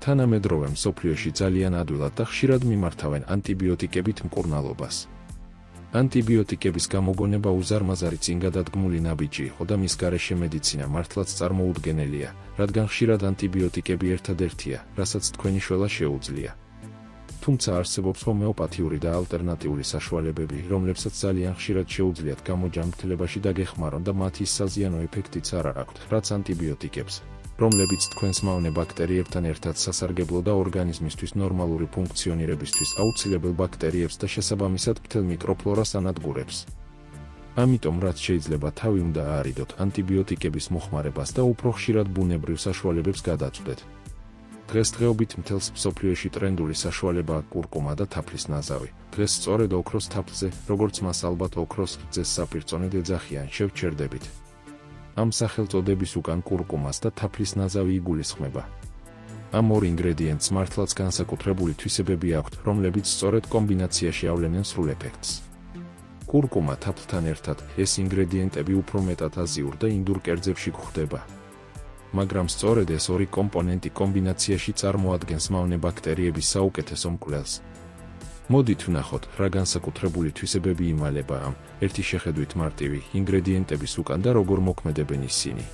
თანამედროვე მსოფლიოში ძალიან ადვილად და ხშირად მიმართავენ ანტიბიოტიკებით მკურნალობას. ანტიბიოტიკების გამოგონება უზარმაზარი წინგადადგმული ნაბიჯი იყო და მის გარეშე მედიცინა მართლაც წარმოუდგენელია, რადგან ხშირად ანტიბიოტიკები ერთადერთია, რასაც თქვენი შველა შეუძლია. თუმცა არსებობს ჰომეოპათიური და ალტერნატიული საშუალებები, რომლებსაც ძალიან ხშირად შეუძლიათ გამოჯანმრთელებაში დაგეხმარონ და მათ ის საზიანო ეფექტიც არ აქვთ, რაც ანტიბიოტიკებს, რომლებიც თქვენს მავნე ბაქტერიებთან ერთად სასარგებლო და ორგანიზმისთვის ნორმალური ფუნქციონირებისთვის აუცილებელ ბაქტერიებს და შესაბამისად მთელ მიკროფლორას ანადგურებს. ამიტომ რაც შეიძლება თავი უნდა აარიდოთ ანტიბიოტიკების მოხმარებას და უფრო ხშირად ბუნებრივ საშუალებებს გადაწვდეთ. დღესდღეობით მთელს მსოფლიოში ტრენდული საშუალებაა კურკუმა და თაფლის ნაზავი. დღეს სწორედ ოქროს თაფლზე, როგორც მას ალბათ ოქროს რძეს საპირწონედ ეძახიან, შევჩერდებით. ამ სახელწოდების უკან კურკუმას და თაფლის ნაზავი იგულისხმება. ამ ორ ინგრედიენტს მართლაც განსაკუთრებული თვისებები აქვთ, რომლებიც სწორედ კომბინაციაში ავლენენ სრულ ეფექტს. კურკუმა თაფლთან ერთად ეს ინგრედიენტები უფრო მეტად აზიურ და ინდურ კერძებში გვხვდება. მაგრამ სწორედ ეს ორი კომპონენტი კომბინაციაში წარმოადგენს მავნე ბაქტერიების საუკეთესო მკვლელს. მოდით ვნახოთ, რა განსაკუთრებული თვისებები იმალება ამ ერთი შეხედვით მარტივი ინგრედიენტების უკან და როგორ მოქმედებენ ისინი.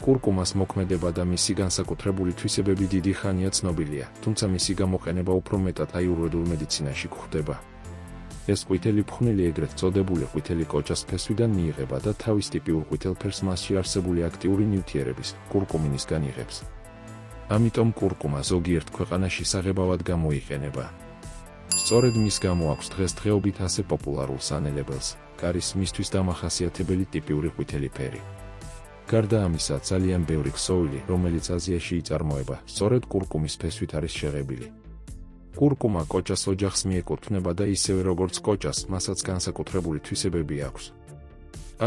კურკუმას მოქმედება და მისი განსაკუთრებული თვისებები დიდი ხანია ცნობილია, თუმცა მისი გამოყენება უფრო მეტად აიურვედულ მედიცინაში გვხვდება. ეს ყვითელი ფხვნილი ეგრეთ წოდებული ყვითელი კოჭას ფესვიდან მიიღება და თავის ტიპიურ ყვითელ ფერს მასში არსებული აქტიური ნივთიერების, კურკუმინისგან იღებს. ამიტომ კურკუმა ზოგიერთ ქვეყანაში საღებავად გამოიყენება. სწორედ მის გამო აქვს დღესდღეობით ასე პოპულარულ სანელებელს, კარის მისთვის დამახასიათებელი ტიპიური ყვითელი ფერი. გარდა ამისა, ძალიან ბევრი ქსოვილი, რომელიც აზიაში იწარმოება, სწორედ კურკუმის ფესვით არის შეღებილი. კურკუმა კოჭას ოჯახს მიეკუთვნება და ისევე როგორც კოჭას, მასაც განსაკუთრებული თვისებები აქვს.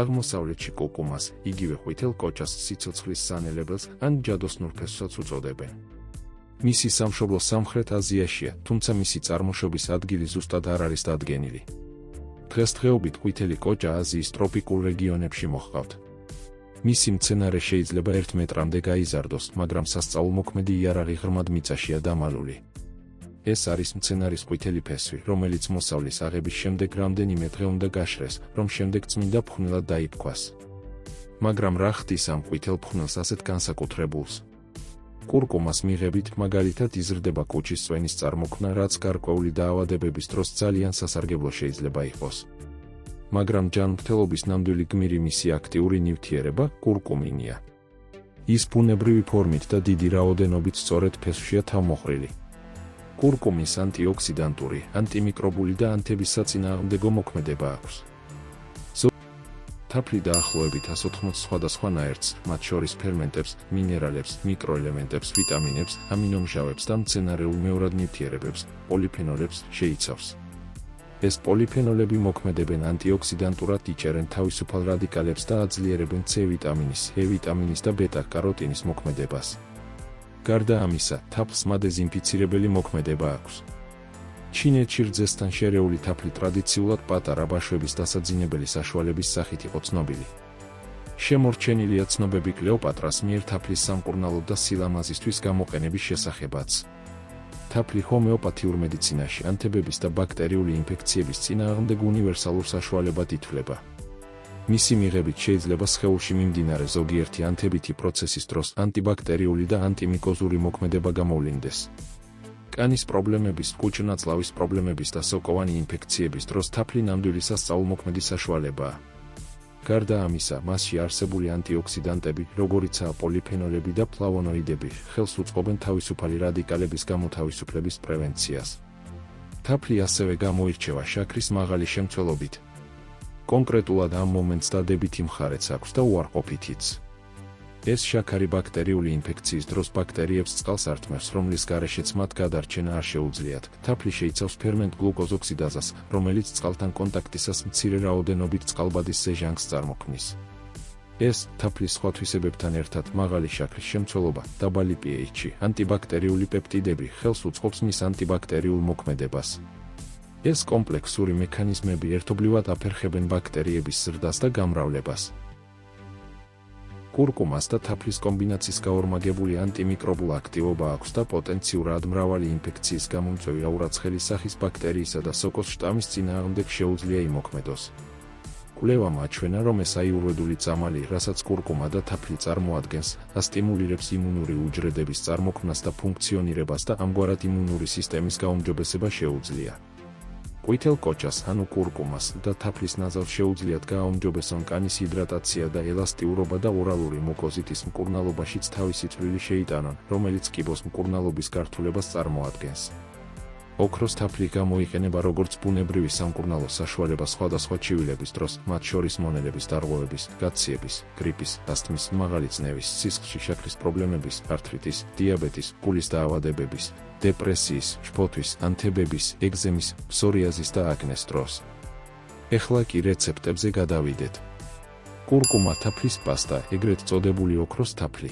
აღმოსავლეთში კურკუმას, იგივე ყვითელ კოჭას სიცოცხლის სანელებელს ან ჯადოსნურ ფესვსაც უწოდებენ. მისი სამშობლო სამხრეთ აზიაშია, თუმცა მისი წარმოშობის ადგილი ზუსტად არ არის დადგენილი. დღესდღეობით ყვითელი კოჭა აზიის ტროპიკულ რეგიონებში მოჰყავთ. მისი მცენარე შეიძლება 1 მეტრამდე გაიზარდოს, მაგრამ სასწაულმოქმედი იარაღი ღრმად მიწაშია დამალული. ეს არის მცენარის ყვითელი ფესვი, რომელიც მოსავლის აღების შემდეგ რამდენიმე დღე უნდა გაშრეს, რომ შემდეგ წმინდა ფხვნილად დაიფქვას. მაგრამ რა ხდის ამ ყვითელ ფხვნილს ასეთ განსაკუთრებულს? კურკუმას მიღებით მაგალითად იზრდება კუჭის წვენის წარმოქმნა, რაც გარკვეული დაავადებების დროს ძალიან სასარგებლო შეიძლება იყოს. მაგრამ ჯანმრთელობის ნამდვილი გმირი მისი აქტიური ნივთიერება, კურკუმინია. ის ბუნებრივი ფორმით და დიდი რაოდენობით სწორედ ფესვშია თავმოყრილი. კურკუმის ანტიოქსიდანტური, ანტიმიკრობული და ანთების საწინააღმდეგო მოქმედება აქვს. თაფლი დაახლოებით 180 სხვადასხვა ნაერთს, მათ შორის ფერმენტებს, მინერალებს, მიკროელემენტებს, ვიტამინებს, ამინომჟავებს და მცენარეულ მეორად ნივთიერებებს, პოლიფენოლებს შეიცავს. ეს პოლიფენოლები მოქმედებენ ანტიოქსიდანტურად, იჭერენ თავისუფალ რადიკალებს და აძლიერებენ C ვიტამინის, E ვიტამინის და ბეტა-კაროტინის მოქმედებას. გარდა ამისა, თაფლს მადეზინფიცირებელი მოქმედება აქვს. ჩინეთში რძესთან შერეული თაფლი ტრადიციულად პატარა ბაშვების დასაძინებელი საშუალების სახით იყო ცნობილი. შემორჩენილია ცნობები კლეოპატრას მიერ თაფლის სამკურნალო და სილამაზისთვის გამოყენების შესახებაც. თაფლი ჰომეოპათიურ მედიცინაში ანთებების და ბაქტერიული ინფექციების წინააღმდეგ უნივერსალურ საშუალებად ითვლება. მისი მიღებით შეიძლება სხეულში მიმდინარე ზოგიერთი ანთებითი პროცესის დროს ანტიბაქტერიული და ანტიმიკოზური მოქმედება გამოვლინდეს. კანის პრობლემების, კუჭ-ნაწლავის პრობლემების და სოკოვანი ინფექციების დროს თაფლი ნამდვილი სასწაულმოქმედი საშუალებაა. გარდა ამისა, მასში არსებული ანტიოქსიდანტები, როგორიცაა პოლიფენოლები და ფლავონოიდები, ხელს უწყობენ თავისუფალი რადიკალების გამოთავისუფლების პრევენციას. თაფლი ასევე გამოირჩევა შაქრის მაღალი შემცველობით. კონკრეტულად ამ მომენტს დადებითი მხარეც აქვს და უარყოფითიც. ეს შაქარი ბაქტერიული ინფექციის დროს ბაქტერიებს წყალს ართმევს, რომლის გარეშეც მათ გადარჩენა არ შეუძლიათ. თაფლი შეიცავს ფერმენტ გლუკოზოქსიდაზას, რომელიც წყალთან კონტაქტისას მცირე რაოდენობით წყალბადის სეჟანგს წარმოქმნის. ეს თაფლის სხვა თვისებებთან ერთად მაღალი შაქრის შემცველობა, დაბალი pH-ი, ანტიბაქტერიული პეპტიდები ხელს უწყობს მის ანტიბაქტერიულ მოქმედებას. ეს კომპლექსური მექანიზმები ერთობლივად აფერხებენ ბაქტერიების ზრდას და გამრავლებას. კურკუმას და თაფლის კომბინაციის გაორმაგებული ანტიმიკრობულ აქტივობა აქვს და პოტენციურად მრავალი ინფექციის გამომწვევი აურაცხელის სახის ბაქტერიისა და სოკოს შტამის წინააღმდეგ შეუძლია იმოქმედოს. კვლევამ აჩვენა, რომ ეს აიურვედული წამალი, რასაც კურკუმა და თაფლი წარმოადგენს, ასტიმულირებს იმუნური უჯრედების წარმოქმნას და ფუნქციონირებას და ამგვარად იმუნური სისტემის გაუმჯობესება შეუძლია. ყვითელ კოჭას, ანუ კურკუმას და თაფლის ნაზავს შეუძლიათ გააუმჯობესონ კანის ჰიდრატაცია და ელასტიურობა და ორალური მუკოზიტის მკურნალობაშიც თავისი წვლილი შეიტანონ, რომელიც კიბოს მკურნალობის გართულებას წარმოადგენს. ოქროს თაფლი გამოიყენება როგორც ბუნებრივი სამკურნალო საშუალება სხვადასხვა ჩივილების დროს, მათ შორის მონელების დარღვევების, გაციების, გრიპის, ასთმის, მაღალი წნევის, სისხლში შაქრის პრობლემების, ართრიტის, დიაბეტის, გულის დაავადებების, დეპრესიის, შფოთვის, ანთებების, ეგზემის, ფსორიაზის და აკნეს დროს. ეხლა კი რეცეპტებზე გადავიდეთ. კურკუმა თაფლის პასტა, ეგრეთ წოდებული ოქროს თაფლი.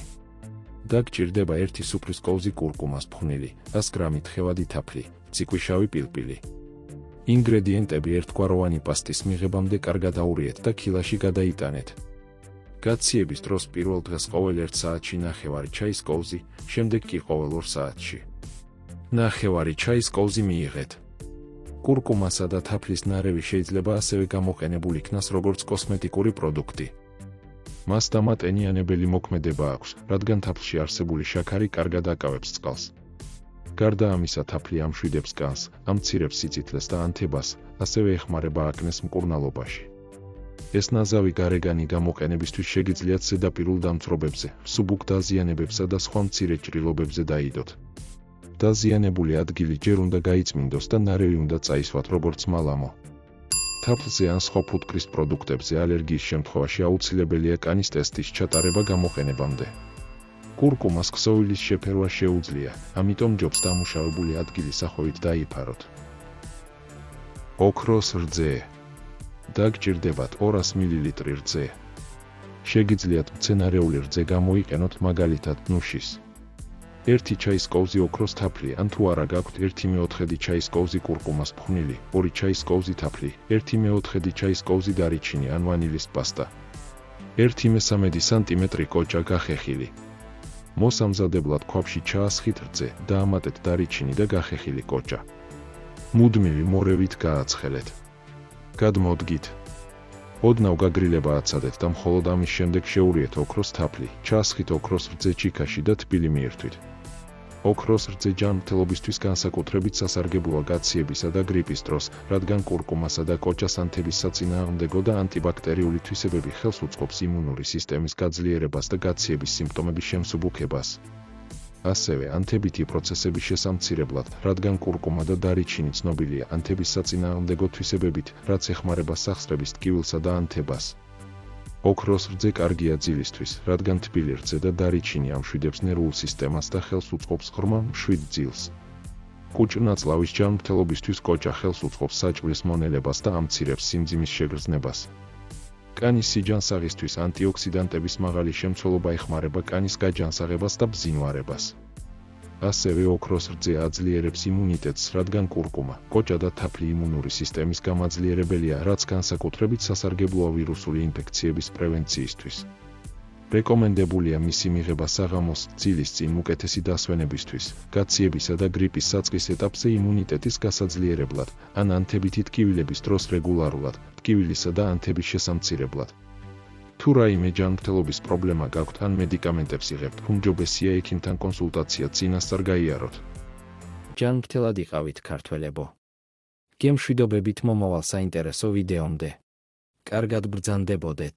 დაგჭირდება 1 სუფრის კოვზი კურკუმას ფხვნილი, 100 გრამი თხევადი თაფლი, ციკვიშავი პილპილი. ინგრედიენტები ერთგვაროვანი პასტის მიღებამდე კარგად აურიეთ და ქილაში გადაიტანეთ. გაციების დროს პირველ დღეს ყოველ 1 საათში ნახევარი ჩაის კოვზი, შემდეგ კი ყოველ 2 საათში. ნახევარი ჩაის კოვზი მიიღეთ. კურკუმასა და თაფლის ნარევი შეიძლება ასევე გამოყენებულ იქნას როგორც კოსმეტიკური პროდუქტი. მას დამატენიანებელი მოქმედება აქვს, რადგან თაფლში არსებული შაქარი კარგად აკავებს წყალს. გარდა ამისა, თაფლი ამშვიდებს კანს, ამცირებს სიცითლეს და ანთებას, ასევე ეხმარება აკნეს მკურნალობაში. ეს ნაზავი გარეგანი გამოყენებისთვის შეგიძლიათ ზედაპირულ დამწვრობებზე, მსუბუქ დაზიანებებსა და სხვა მცირე ჭრილობებზე დაიდოთ. დაზიანებული ადგილი ჯერ უნდა გაიწმინდოს და ნარევი უნდა წაისვათ როგორც მალამო. თაფლზე ან სხვა ფუტკრის პროდუქტებზე ალერგიის შემთხვევაში აუცილებელია კანის ტესტის ჩატარება გამოყენებამდე. კურკუმას ქსოვილის შეფერვა შეუძლია, ამიტომ ჯობს დამუშავებული ადგილის ახვევით დაიფაროთ. ოქროს რძე. დაგჭირდებათ 200 მლ რძე. შეგიძლიათ მცენარეული რძე გამოიყენოთ, მაგალითად ნუშის. 1 ჩაის კოვზი ოქროს თაფლი, ან თუ არა გაქვთ 1/4 ჩაის კოვზი კურკუმას ფხვნილი, 2 ჩაის კოვზი თაფლი, 1/4 ჩაის კოვზი დარიჩინი ან ვანილის პასტა, 1/3 სანტიმეტრი კოჭა გახეხილი. მოსამზადებლად ქვაბში ჩაასხით რძე, დაამატეთ დარიჩინი და გახეხილი კოჭა. მუდმივი მორევით გააცხელეთ. გადმოდგით. ოდნავ გაგრილება აცადეთ და მხოლოდ ამის შემდეგ შეურიეთ ოქროს თაფლი, ჩაასხით ოქროს რძე ჩიქაში და თბილი მიირთვით. ოქროს რძე ჯანმრთელობისთვის განსაკუთრებით სასარგებლოა გაციებისა და გრიპის დროს, რადგან კურკუმასა და კოჭას ანთების საწინააღმდეგო და ანტიბაქტერიული თვისებები ხელს უწყობს იმუნური სისტემის გაძლიერებას და გაციების სიმპტომების შემსუბუქებას. ასევე ანთებითი პროცესების შესამცირებლად, რადგან კურკუმა და დარიჩინი ცნობილია ანთების საწინააღმდეგო თვისებებით, რაც ეხმარება სახსრების ტკივილსა და ანთებას. ოქროს რძე კარგია ძილისთვის, რადგან თბილი რძე და დარიჩინი ამშვიდებს ნერვულ სისტემას და ხელს უწყობს ღრმა, მშვიდ ძილს. კუჭ-ნაწლავის ჯანმრთელობისთვის კოჭა ხელს უწყობს საჭმლის მონელებას და ამცირებს სიმძიმის შეგრძნებას. კანის სიჯანსაღისთვის ანტიოქსიდანტების მაღალი შემცველობა ეხმარება კანის გაჯანსაღებას და ბზინვარებას. ასევე ოქროს რძე აძლიერებს იმუნიტეტს, რადგან კურკუმა, კოჭა და თაფლი იმუნური სისტემის გამაძლიერებელია, რაც განსაკუთრებით სასარგებლოა ვირუსული ინფექციების პრევენციისთვის. რეკომენდებულია მისი მიღება საღამოს, ძილის წინ უკეთესი დასვენებისთვის, გაციებისა და გრიპის საწყის ეტაპზე იმუნიტეტის გასაძლიერებლად, ან ანთებითი ტკივილების დროს რეგულარულად, ტკივილისა და ანთების შესამცირებლად. თუ რაიმე ჯანმრთელობის პრობლემა გაქვთ ან მედიკამენტებს იღებთ, უმჯობესია ექიმთან კონსულტაცია წინასწარ გაიაროთ. ჯანმრთელად იყავით ქართველებო. გემშვიდობებით მომავალ საინტერესო ვიდეომდე. კარგად ბრძანდებოდეთ.